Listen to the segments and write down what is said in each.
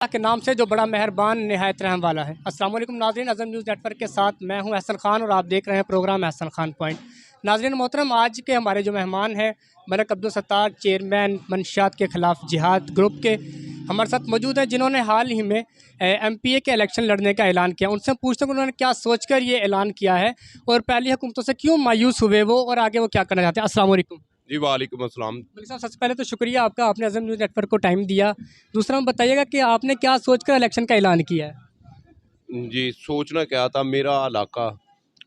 के नाम से जो बड़ा मेहरबान निहायत रहम वाला है। अस्सलाम वालेकुम नाज़रीन, अज़म न्यूज़ नेटवर्क के साथ मैं हूं अहसन खान और आप देख रहे हैं प्रोग्राम अहसन खान पॉइंट। नाज़रीन मोहतरम, आज के हमारे जो मेहमान हैं मलिक अब्दुल सत्तार, चेयरमैन मंशियात के ख़िलाफ़ जिहाद ग्रुप के, हमारे साथ मौजूद हैं, जिन्होंने हाल ही में MPA के इलेक्शन लड़ने का ऐलान किया। उनसे पूछते हैं कि उन्होंने क्या सोच कर ये ऐलान किया है और पहली हुकूमतों से क्यों मायूस हुए वो, और आगे वो क्या करना चाहते हैं। अस्सलाम वालेकुम। जी वालेकुम अस्सलाम। मलिक साहब, सबसे पहले तो शुक्रिया आपका, आपने अज़म न्यूज़ नेटवर्क को टाइम दिया। दूसरा हम बताइएगा कि आपने क्या सोचकर इलेक्शन का ऐलान किया है। जी, सोचना क्या था, मेरा इलाका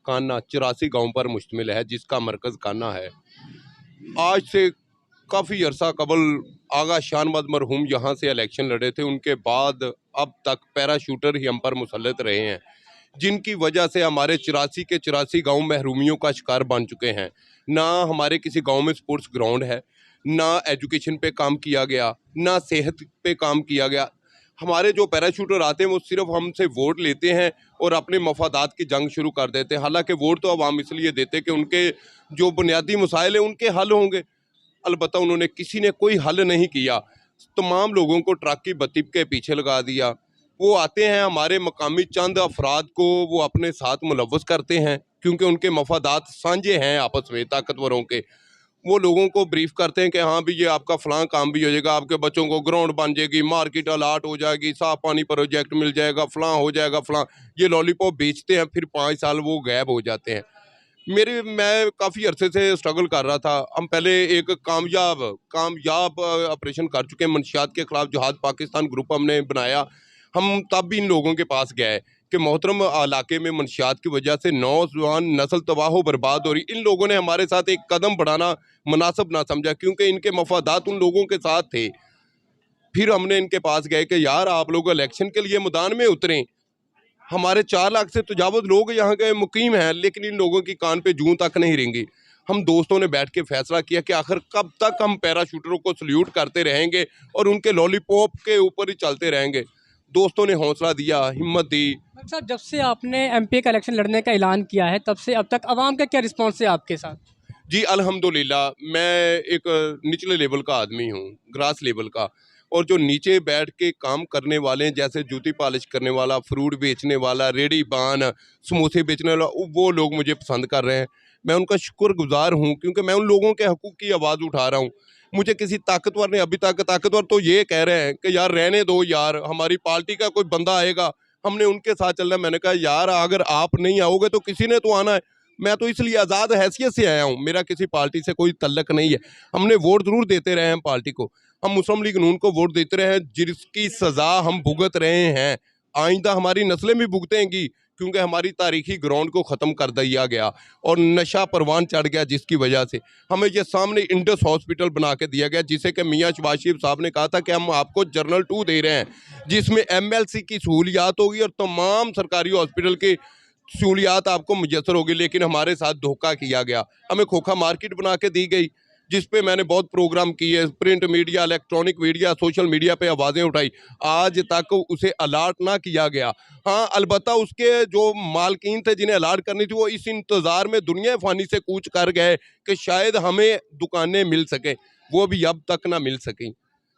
कान्ना 84 गांव पर मुश्तमिल है, जिसका मरकज़ कान्ना है। आज से काफ़ी अरसा कबल आगा शानमद मरहूम यहाँ से इलेक्शन लड़े थे। उनके बाद अब तक पैराशूटर ही हम पर मुसल्लत रहे हैं, जिनकी वजह से हमारे 84 के 84 गांव महरूमियों का शिकार बन चुके हैं। ना हमारे किसी गांव में स्पोर्ट्स ग्राउंड है, ना एजुकेशन पे काम किया गया, ना सेहत पे काम किया गया। हमारे जो पैराशूटर आते हैं वो सिर्फ हमसे वोट लेते हैं और अपने मफादात की जंग शुरू कर देते हैं। हालांकि वोट तो अवाम इसलिए देते कि उनके जो बुनियादी मसाइल हैं उनके हल होंगे। अलबत्ता उन्होंने किसी ने कोई हल नहीं किया, तमाम लोगों को ट्रक की बत्ती के पीछे लगा दिया। वो आते हैं, हमारे मकामी चंद अफराद को वो अपने साथ मुलव्वस करते हैं, क्योंकि उनके मफादात साझे हैं आपस में ताकतवरों के। वो लोगों को ब्रीफ करते हैं कि हाँ भी ये आपका फ़लाँ काम भी हो जाएगा, आपके बच्चों को ग्राउंड बन जाएगी, मार्केट अलाट हो जाएगी, साफ पानी प्रोजेक्ट मिल जाएगा, फ़लाँ हो जाएगा फ़लाँ। ये लॉलीपॉप बेचते हैं, फिर 5 साल वो गायब हो जाते हैं। मैं काफ़ी अरसे से स्ट्रगल कर रहा था। हम पहले एक कामयाब ऑपरेशन कर चुके हैं, मंशियात के ख़िलाफ़ जिहाद पाकिस्तान ग्रुप हमने बनाया। हम तब भी इन लोगों के पास गए कि मोहतरम इलाके में मंशियात की वजह से नौजवान नस्ल तबाह बर्बाद हो रही। इन लोगों ने हमारे साथ एक कदम बढ़ाना मुनासिब ना समझा, क्योंकि इनके मफादात उन लोगों के साथ थे। फिर हमने इनके पास गए कि यार आप लोग इलेक्शन के लिए मैदान में उतरें। हमारे 4 लाख से तजावुज़ लोग यहाँ के मुकीम हैं, लेकिन इन लोगों की कान पे जूं तक नहीं रेंगी। हम दोस्तों ने बैठ के फैसला किया कि आखिर कब तक हम पैराशूटरों को सल्यूट करते रहेंगे और उनके लॉलीपॉप के ऊपर ही चलते रहेंगे। दोस्तों ने हौसला दिया, हिम्मत दी। मलिक साहब, जब से आपने MPA का इलेक्शन लड़ने का ऐलान किया है तब से अब तक आवाम का क्या रिस्पॉन्स है आपके साथ। जी अल्हम्दुलिल्लाह, मैं एक निचले लेवल का आदमी हूँ, ग्रास लेवल का। और जो नीचे बैठ के काम करने वाले हैं, जैसे जूती पॉलिश करने वाला, फ्रूट बेचने वाला, रेडी पान, समोसे बेचने वाला, वो लोग मुझे पसंद कर रहे हैं। मैं उनका शुक्रगुजार हूँ, क्योंकि मैं उन लोगों के हकूक़ की आवाज़ उठा रहा हूँ। मुझे किसी ताकतवर ने अभी तक, ताकतवर तो ये कह रहे हैं कि यार रहने दो यार, हमारी पार्टी का कोई बंदा आएगा, हमने उनके साथ चलना है। मैंने कहा यार अगर आप नहीं आओगे तो किसी ने तो आना है। मैं तो इसलिए आज़ाद हैसियत से आया हूँ, मेरा किसी पार्टी से कोई तल्लक नहीं है। हमने वोट ज़रूर देते रहे हैं पार्टी को, हम मुस्लिम लीग नून को वोट देते रहे हैं, जिसकी सज़ा हम भुगत रहे हैं। आइंदा हमारी नस्लें भी भुगतेंगी, क्योंकि हमारी तारीखी ग्राउंड को ख़त्म कर दिया गया और नशा परवान चढ़ गया, जिसकी वजह से हमें ये सामने इंडस हॉस्पिटल बना के दिया गया, जिसे कि मियाँ शबाज शरीफ साहब ने कहा था कि हम आपको जर्नल 2 दे रहे हैं, जिसमें MLC की सहूलियात होगी और तमाम सरकारी हॉस्पिटल की सहूलियात आपको मुयसर होगी। लेकिन हमारे साथ धोखा किया गया, हमें खोखा मार्केट बना के दी गई, जिस पे मैंने बहुत प्रोग्राम किए, print media, electronic media, social media पे आवाज़ें उठाई। आज तक उसे अलाट ना किया गया। हाँ, अलबत्ता उसके जो मालकीन थे जिन्हें अलाट करनी थी, वो इस इंतज़ार में दुनिया फ़ानी से कूच कर गए कि शायद हमें दुकानें मिल सकें, वो भी अब तक ना मिल सकें।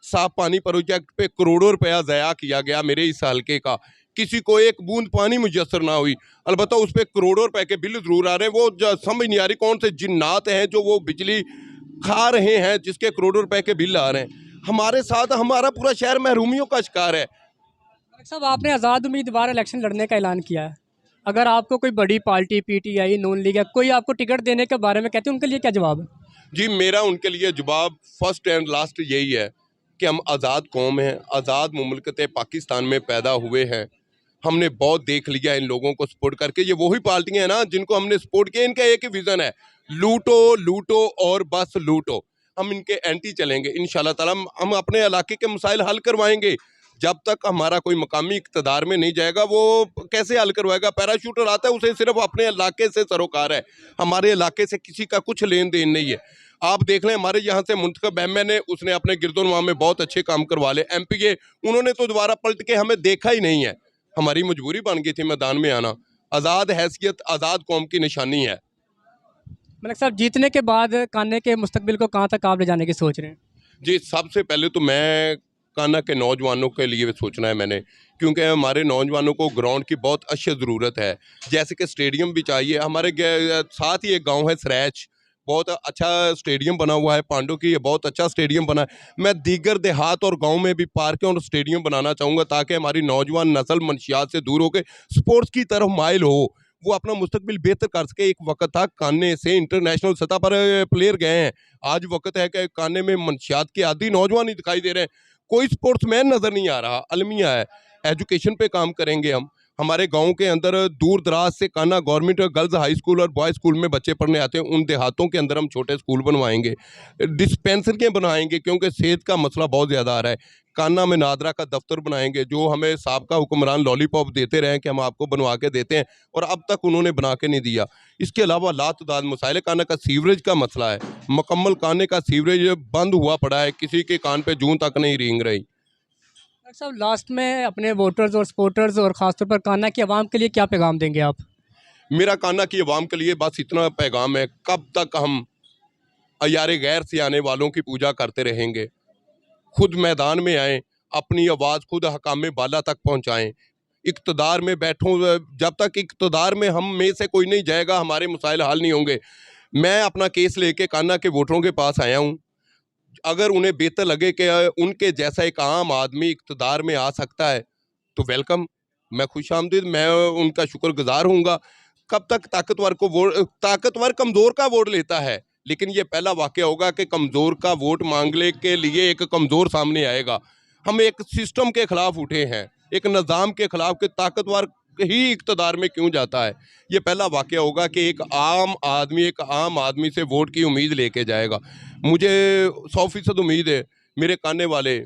साफ पानी प्रोजेक्ट पे करोड़ों रुपया ज़या किया गया मेरे इस हल्के का, किसी को एक बूंद पानी मुयसर ना हुई। अलबत्ता उस पर करोड़ों रुपए के बिल ज़रूर आ रहे हैं। वो समझ नहीं आ रही कौन से जिन्नात हैं जो वो बिजली खा रहे हैं, जिसके करोड़ों रुपए के बिल आ रहे हैं। हमारे साथ हमारा पूरा शहर महरूमियों का शिकार है। मलिक साहब, आपने आज़ाद उम्मीदवार इलेक्शन लड़ने का ऐलान किया है। अगर आपको कोई बड़ी पार्टी PTI, नून लीग या कोई आपको टिकट देने के बारे में कहते हैं, उनके लिए क्या जवाब है। जी, मेरा उनके लिए जवाब फर्स्ट एंड लास्ट यही है कि हम आज़ाद कौम हैं, आज़ाद मुमलकत पाकिस्तान में पैदा हुए हैं। हमने बहुत देख लिया इन लोगों को सपोर्ट करके। ये वही पार्टियां हैं ना जिनको हमने सपोर्ट किया। इनका एक ही विज़न है, लूटो लूटो और बस लूटो। हम इनके एंटी चलेंगे इंशाल्लाह ताला। हम अपने इलाके के मसाइल हल करवाएंगे। जब तक हमारा कोई मकामी इक़्तिदार में नहीं जाएगा, वो कैसे हल करवाएगा। पैराशूटर आता है, उसे सिर्फ अपने इलाके से सरोकार है, हमारे इलाके से किसी का कुछ लेन देन नहीं है। आप देख लें, हमारे यहाँ से मुंतखब MNA, उसने अपने गिरदोनवा में बहुत अच्छे काम करवा ले। MPA उन्होंने तो दोबारा पलट के हमें देखा ही नहीं है। हमारी मजबूरी बन गई थी मैदान में आना। आज़ाद हैसियत आज़ाद कौम की निशानी है। मलिक साहब, जीतने के बाद कान्ने के मुस्तकबिल को कहाँ तक आप ले जाने की सोच रहे हैं। जी, सबसे पहले तो मैं कान्हा के नौजवानों के लिए सोचना है मैंने, क्योंकि हमारे नौजवानों को ग्राउंड की बहुत अच्छी ज़रूरत है। जैसे कि स्टेडियम भी चाहिए। हमारे साथ ही एक गांव है सरैच, बहुत अच्छा स्टेडियम बना हुआ है। पांडु की ये बहुत अच्छा स्टेडियम बना है। मैं दीगर देहात और गांव में भी पार्कें और स्टेडियम बनाना चाहूँगा, ताकि हमारी नौजवान नस्ल मंशियात से दूर होकर स्पोर्ट्स की तरफ माइल हो, वो अपना मुस्तकबिल बेहतर कर सके। एक वक्त था कान्हे से इंटरनेशनल सतह पर प्लेयर गए हैं, आज वक्त है कि कान्हे में मंशियात के आदि नौजवान ही दिखाई दे रहे हैं। कोई स्पोर्ट्समैन नज़र नहीं आ रहा। अलमिया है। एजुकेशन पे काम करेंगे हम। हमारे गांव के अंदर दूर दराज से Kanha government girls high school और बॉयज़ स्कूल में बच्चे पढ़ने आते हैं। उन देहातों के अंदर हम छोटे स्कूल बनवाएंगे, डिस्पेंसरियाँ बनाएंगे, क्योंकि सेहत का मसला बहुत ज़्यादा आ रहा है। कान्हा में नादरा का दफ्तर बनाएंगे, जो हमें साबका हुक्मरान लॉलीपॉप देते रहे कि हम आपको बनवा के देते हैं, और अब तक उन्होंने बना के नहीं दिया। इसके अलावा लातदाद मसाइल। कान्हा का सीवरेज का मसला है, मुकम्मल कान्हे का सीवरेज बंद हुआ पड़ा है, किसी के कान पे जूं तक नहीं रेंग रही। डॉक्टर साहब, लास्ट में अपने वोटर्स और सपोर्टर्स और ख़ासतौर पर कान्हा की आवाम के लिए क्या पैगाम देंगे आप? मेरा कान्हा की आवाम के लिए बस इतना पैगाम है, कब तक हम अयारे गैर से आने वालों की पूजा करते रहेंगे? खुद मैदान में आएँ, अपनी आवाज़ खुद हकाम बाला तक पहुँचाएँ। इक़्तिदार में बैठूँ, जब तक इक़्तिदार में हम में से कोई नहीं जाएगा, हमारे मसाइल हल नहीं होंगे। मैं अपना केस लेके कान्हा के वोटरों के पास आया हूँ। अगर उन्हें बेहतर लगे कि उनके जैसा एक आम आदमी इक़्तिदार में आ सकता है, तो वेलकम, मैं खुशामदीद, मैं उनका शुक्रगुज़ार हूँगा। कब तक ताकतवर कमज़ोर का वोट लेता है, लेकिन ये पहला वाक़या होगा कि कमज़ोर का वोट मांगने के लिए एक कमज़ोर सामने आएगा। हम एक सिस्टम के ख़िलाफ़ उठे हैं, एक निज़ाम के ख़िलाफ़ कि ताकतवर ही इक़्तिदार में क्यों जाता है। ये पहला वाक़या होगा कि एक आम आदमी से वोट की उम्मीद लेके जाएगा। मुझे 100% उम्मीद है मेरे कान्हे वाले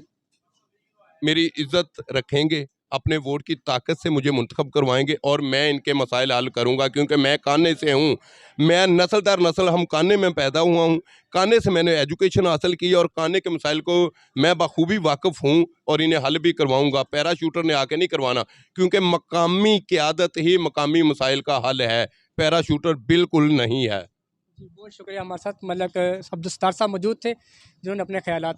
मेरी इज़्ज़त रखेंगे, अपने वोट की ताकत से मुझे मुंतखब करवाएंगे, और मैं इनके मसाइल हल करूंगा, क्योंकि मैं कान्हे से हूँ। मैं नस्ल दर नस्ल, हम कान्हे में पैदा हुआ हूँ, कान्हे से मैंने एजुकेशन हासिल की, और कान्हे के मसाइल को मैं बखूबी वाकिफ़ हूँ और इन्हें हल भी करवाऊँगा। पैराशूटर ने आके नहीं करवाना, क्योंकि मकामी क़यादत ही मकामी मसाइल का हल है, पैराशूटर बिल्कुल नहीं है। जी, बहुत शुक्रिया। हमारे साथ मतलब अब्दुल सत्तार साहब मौजूद थे, जिन्होंने अपने ख्यालात